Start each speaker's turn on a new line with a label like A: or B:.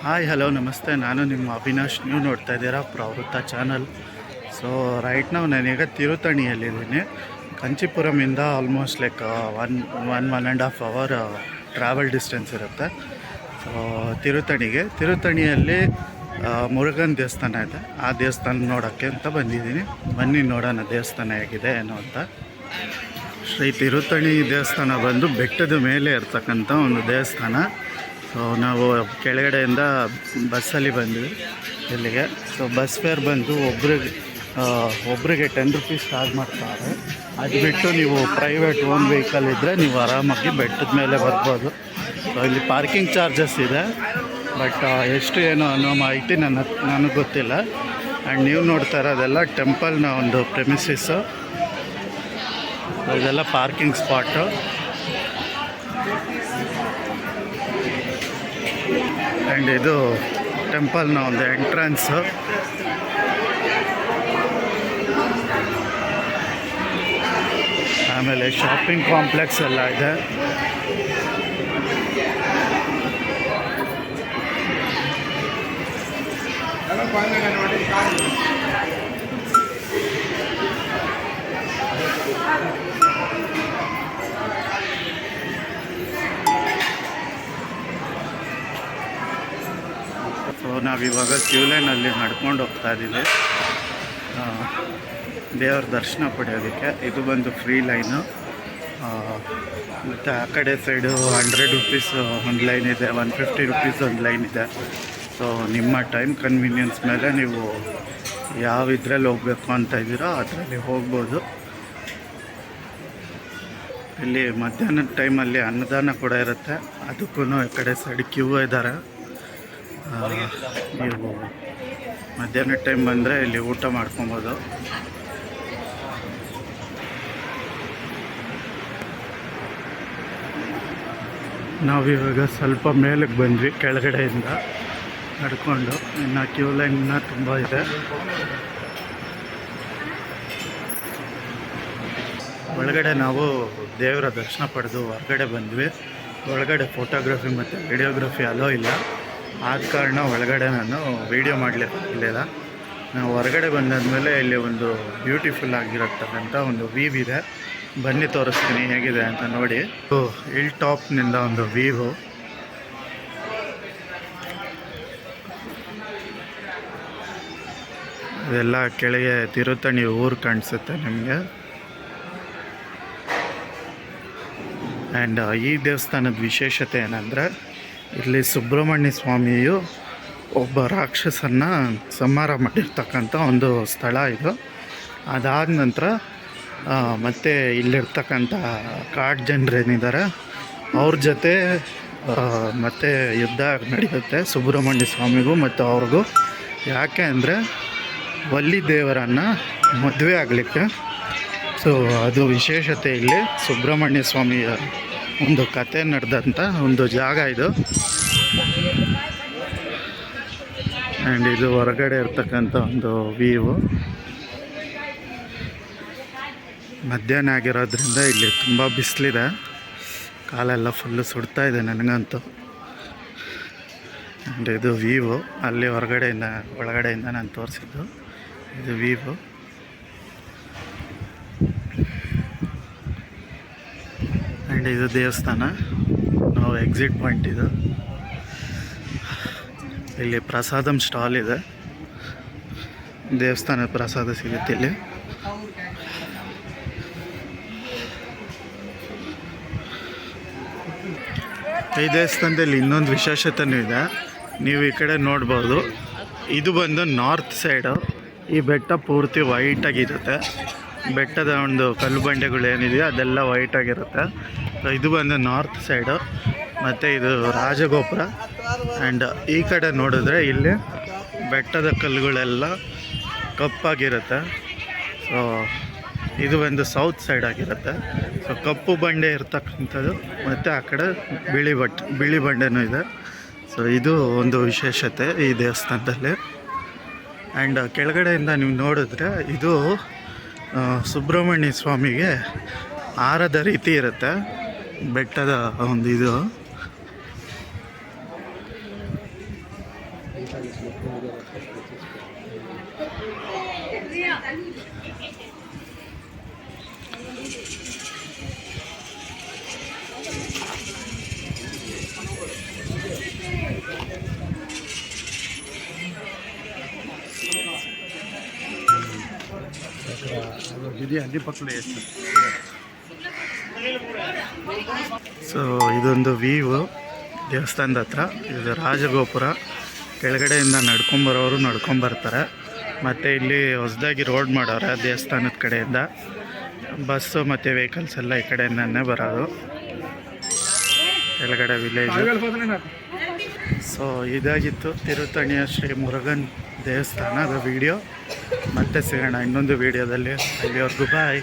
A: Hi hello ನಮಸ್ತೆ. ನಾನು ನಿಮ್ಮ ಅವಿನಾಶ್. ನೀವು ನೋಡ್ತಾ ಇದ್ದೀರಾ ಪ್ರವೃತ್ತ ಚಾನಲ್. ಸೊ ರೈಟ್ ನಾವು ನಾನೀಗ ತಿರುತಣಿಯಲ್ಲಿದ್ದೀನಿ. ಕಂಚಿಪುರಮಿಂದ almost like one one and half hour travel distance ಇರುತ್ತೆ. ಸೊ ತಿರುತಣಿಯಲ್ಲಿ ಮುರುಗನ್ ದೇವಸ್ಥಾನ ಇದೆ. ಆ ದೇವಸ್ಥಾನ ನೋಡೋಕ್ಕೆ ಅಂತ ಬಂದಿದ್ದೀನಿ. ಬನ್ನಿ ನೋಡೋಣ ದೇವಸ್ಥಾನ ಹೇಗಿದೆ ಏನು ಅಂತ. ಶ್ರೀ ತಿರುತಣಿ ದೇವಸ್ಥಾನ ಬಂದು ಬೆಟ್ಟದ ಮೇಲೆ ಇರ್ತಕ್ಕಂಥ ಒಂದು ದೇವಸ್ಥಾನ. ಸೊ ನಾವು ಕೆಳಗಡೆಯಿಂದ ಬಸ್ಸಲ್ಲಿ ಬಂದ್ವಿ ಇಲ್ಲಿಗೆ. ಸೊ ಬಸ್ ಫೇರ್ ಬಂದು ಒಬ್ರಿಗೆ 10 ರೂಪೀಸ್ ಚಾರ್ಜ್ ಮಾಡ್ತಾರೆ. ಅದು ಬಿಟ್ಟು ನೀವು ಪ್ರೈವೇಟ್ ಓನ್ ವೆಹಿಕಲ್ ಇದ್ದರೆ ನೀವು ಆರಾಮಾಗಿ ಬೆಟ್ಟದ ಮೇಲೆ ಬರ್ಬೋದು. ಸೊ ಇಲ್ಲಿ ಪಾರ್ಕಿಂಗ್ ಚಾರ್ಜಸ್ ಇದೆ, ಬಟ್ ಎಷ್ಟು ಏನು ಅನ್ನೋ ಮಾಹಿತಿ ನನಗೆ ಗೊತ್ತಿಲ್ಲ. ಆ್ಯಂಡ್ ನೀವು ನೋಡ್ತಾ ಇರೋದೆಲ್ಲ ಟೆಂಪಲ್ನ ಒಂದು ಪ್ರೆಮಿಸಿಸ್ಸು. ಇದೆಲ್ಲ ಪಾರ್ಕಿಂಗ್ ಸ್ಪಾಟು. ಆ್ಯಂಡ್ ಇದು ಟೆಂಪಲ್ನ ಒಂದು ಎಂಟ್ರೆನ್ಸು. ಆಮೇಲೆ ಶಾಪಿಂಗ್ ಕಾಂಪ್ಲೆಕ್ಸ್ ಎಲ್ಲ ಇದೆ. ಸೊ ನಾವಿವಾಗ ಕ್ಯೂ ಲೈನಲ್ಲಿ ನಡ್ಕೊಂಡು ಹೋಗ್ತಾ ಇದ್ದೀವಿ ದೇವ್ರ ದರ್ಶನ ಪಡೆಯೋದಕ್ಕೆ. ಇದು ಬಂದು ಫ್ರೀ ಲೈನು. ಮತ್ತು ಆ ಕಡೆ ಸೈಡು 100 ರೂಪೀಸ್ ಒಂದು ಲೈನ್ ಇದೆ, 150 ರೂಪೀಸ್ ಒಂದು ಲೈನ್ ಇದೆ. ಸೊ ನಿಮ್ಮ ಟೈಮ್ ಕನ್ವೀನಿಯನ್ಸ್ ಮೇಲೆ ನೀವು ಯಾವ ಇದ್ರಲ್ಲಿ ಹೋಗಬೇಕು ಅಂತ ಇದ್ದೀರೋ ಅದರಲ್ಲಿ ಹೋಗ್ಬೋದು. ಇಲ್ಲಿ ಮಧ್ಯಾಹ್ನದ ಟೈಮಲ್ಲಿ ಅನ್ನದಾನ ಕೂಡ ಇರುತ್ತೆ. ಅದಕ್ಕೂ ಈ ಕಡೆ ಸೈಡ್ ಕ್ಯೂ ಇದ್ದಾರೆ. ನೀವು ಮಧ್ಯಾಹ್ನ ಟೈಮ್ ಬಂದರೆ ಇಲ್ಲಿ ಊಟ ಮಾಡ್ಕೊಬೋದು. ನಾವಿವಾಗ ಸ್ವಲ್ಪ ಮೇಲಕ್ಕೆ ಬಂದ್ವಿ ಕೆಳಗಡೆಯಿಂದ ನಡ್ಕೊಂಡು. ಇನ್ನು ಕ್ಯೂ ಲೈನ್ನ ತುಂಬ ಇದೆ. ಒಳಗಡೆ ನಾವು ದೇವರ ದರ್ಶನ ಪಡೆದು ಹೊರಗಡೆ ಬಂದ್ವಿ. ಒಳಗಡೆ ಫೋಟೋಗ್ರಫಿ ಮತ್ತು ವಿಡಿಯೋಗ್ರಫಿ ಅಲೋ ಇಲ್ಲ. ಆದ ಕಾರಣ ಒಳಗಡೆ ನಾನು ವೀಡಿಯೋ ಮಾಡಲಿಲ್ಲ. ನಾವು ಹೊರಗಡೆ ಬಂದಾದಮೇಲೆ ಇಲ್ಲಿ ಒಂದು ಬ್ಯೂಟಿಫುಲ್ ಆಗಿರತಕ್ಕಂಥ ಒಂದು ವ್ಯೂ ಇದೆ. ಬನ್ನಿ ತೋರಿಸ್ತೀನಿ ಹೇಗಿದೆ ಅಂತ ನೋಡಿ. ಹಿಲ್ ಟಾಪ್ನಿಂದ ಒಂದು ವ್ಯೂ. ಇದೆಲ್ಲ ಕೆಳಗೆ ತಿರುತಣಿ ಊರು ಕಾಣಿಸುತ್ತೆ ನಿಮಗೆ. ಆ್ಯಂಡ್ ಈ ದೇವಸ್ಥಾನದ ವಿಶೇಷತೆ ಏನಂದರೆ ಇಲ್ಲಿ ಸುಬ್ರಹ್ಮಣ್ಯ ಸ್ವಾಮಿಯು ಒಬ್ಬ ರಾಕ್ಷಸನ್ನು ಸಂಹಾರ ಮಾಡಿರ್ತಕ್ಕಂಥ ಒಂದು ಸ್ಥಳ ಇದು. ಅದಾದ ನಂತರ ಮತ್ತು ಇಲ್ಲಿರ್ತಕ್ಕಂಥ ಕಾಡು ಜನರೇನಿದ್ದಾರೆ ಅವ್ರ ಜೊತೆ ಮತ್ತು ಯುದ್ಧ ನಡೆಯುತ್ತೆ ಸುಬ್ರಹ್ಮಣ್ಯ ಸ್ವಾಮಿಗೂ ಮತ್ತು ಅವ್ರಿಗೂ. ಯಾಕೆ ಅಂದರೆ ವಲ್ಲಿ ದೇವರನ್ನು ಮದುವೆ ಆಗಲಿಕ್ಕೆ. ಸೊ ಅದು ವಿಶೇಷತೆ ಇಲ್ಲಿ ಸುಬ್ರಹ್ಮಣ್ಯ ಸ್ವಾಮಿಯ ಒಂದು ಕತೆ ನಡೆದಂಥ ಒಂದು ಜಾಗ ಇದು. ಆ್ಯಂಡ್ ಇದು ಹೊರಗಡೆ ಇರ್ತಕ್ಕಂಥ ಒಂದು ವ್ಯೂ. ಮಧ್ಯಾಹ್ನ ಆಗಿರೋದ್ರಿಂದ ಇಲ್ಲಿ ತುಂಬ ಬಿಸಿಲಿದೆ. ಕಾಲೆಲ್ಲ ಫುಲ್ಲು ಸುಡ್ತಾ ಇದೆ ನನಗಂತೂ. ಆ್ಯಂಡ್ ಇದು ವ್ಯೂ. ಅಲ್ಲಿ ಒಳಗಡೆಯಿಂದ ನಾನು ತೋರಿಸಿದ್ದು ಇದು ವ್ಯೂ. ಆ್ಯಂಡ್ ಇದು ದೇವಸ್ಥಾನ. ನಾವು ಎಕ್ಸಿಟ್ ಪಾಯಿಂಟ್ ಇದು. ಇಲ್ಲಿ ಪ್ರಸಾದಂ ಸ್ಟಾಲ್ ಇದೆ. ದೇವಸ್ಥಾನದ ಪ್ರಸಾದ ಸಿಗುತ್ತೆ ಇಲ್ಲಿ. ಈ ದೇವಸ್ಥಾನದಲ್ಲಿ ಇನ್ನೊಂದು ವಿಶೇಷತೆಯೂ ಇದೆ. ನೀವು ಈ ಕಡೆ ನೋಡ್ಬೋದು. ಇದು ಬಂದು ನಾರ್ತ್ ಸೈಡು. ಈ ಬೆಟ್ಟ ಪೂರ್ತಿ ವೈಟಾಗಿರುತ್ತೆ. ಬೆಟ್ಟದ ಒಂದು ಕಲ್ಲು ಬಂಡೆಗಳು ಏನಿದೆಯೋ ಅದೆಲ್ಲ ವೈಟಾಗಿರುತ್ತೆ. ಇದು ಬಂದು ನಾರ್ತ್ ಸೈಡು. ಮತ್ತು ಇದು ರಾಜಗೋಪುರ. ಆ್ಯಂಡ್ ಈ ಕಡೆ ನೋಡಿದ್ರೆ ಇಲ್ಲಿ ಬೆಟ್ಟದ ಕಲ್ಲುಗಳೆಲ್ಲ ಕಪ್ಪಾಗಿರುತ್ತೆ. ಸೊ ಇದು ಒಂದು ಸೌತ್ ಸೈಡ್ ಆಗಿರುತ್ತೆ. ಸೊ ಕಪ್ಪು ಬಂಡೆ ಇರ್ತಕ್ಕಂಥದ್ದು ಮತ್ತು ಆ ಕಡೆ ಬಿಳಿ ಬಂಡೆನೂ ಇದೆ. ಸೊ ಇದು ಒಂದು ವಿಶೇಷತೆ ಈ ದೇವಸ್ಥಾನದಲ್ಲಿ. ಆ್ಯಂಡ್ ಕೆಳಗಡೆಯಿಂದ ನೀವು ನೋಡಿದ್ರೆ ಇದು ಸುಬ್ರಹ್ಮಣ್ಯ ಸ್ವಾಮಿಗೆ ಹಾರದ ರೀತಿ ಇರುತ್ತೆ ಬೆಟ್ಟದ ಒಂದು ಇದು.
B: ಹಳ್ಳಿ ಪಕ್ಕದಲ್ಲಿ ಎಷ್ಟು.
A: ಸೊ ಇದೊಂದು ವ್ಯೂ ದೇವಸ್ಥಾನದ ಹತ್ರ. ಇದು ರಾಜಗೋಪುರ. ಕೆಳಗಡೆಯಿಂದ ನಡ್ಕೊಂಬರೋರು ನಡ್ಕೊಂಬರ್ತಾರೆ. ಮತ್ತು ಇಲ್ಲಿ ಹೊಸದಾಗಿ ರೋಡ್ ಮಾಡವ್ರೆ ದೇವಸ್ಥಾನದ ಕಡೆಯಿಂದ. ಬಸ್ಸು ಮತ್ತು ವೆಹಿಕಲ್ಸ್ ಎಲ್ಲ ಈ ಕಡೆಯಿಂದನೇ ಬರೋದು. ಕೆಳಗಡೆ ವಿಲೇಜು. ಸೊ ಇದಾಗಿತ್ತು ತಿರುತಣಿಯ ಶ್ರೀ ಮುರುಗನ್ ದೇವಸ್ಥಾನದ ವಿಡಿಯೋ. ಮತ್ತೆ ಸಿಗೋಣ ಇನ್ನೊಂದು ವಿಡಿಯೋದಲ್ಲಿ. ಅಲ್ಲಿವರೆಗೂ ಬಾಯ್.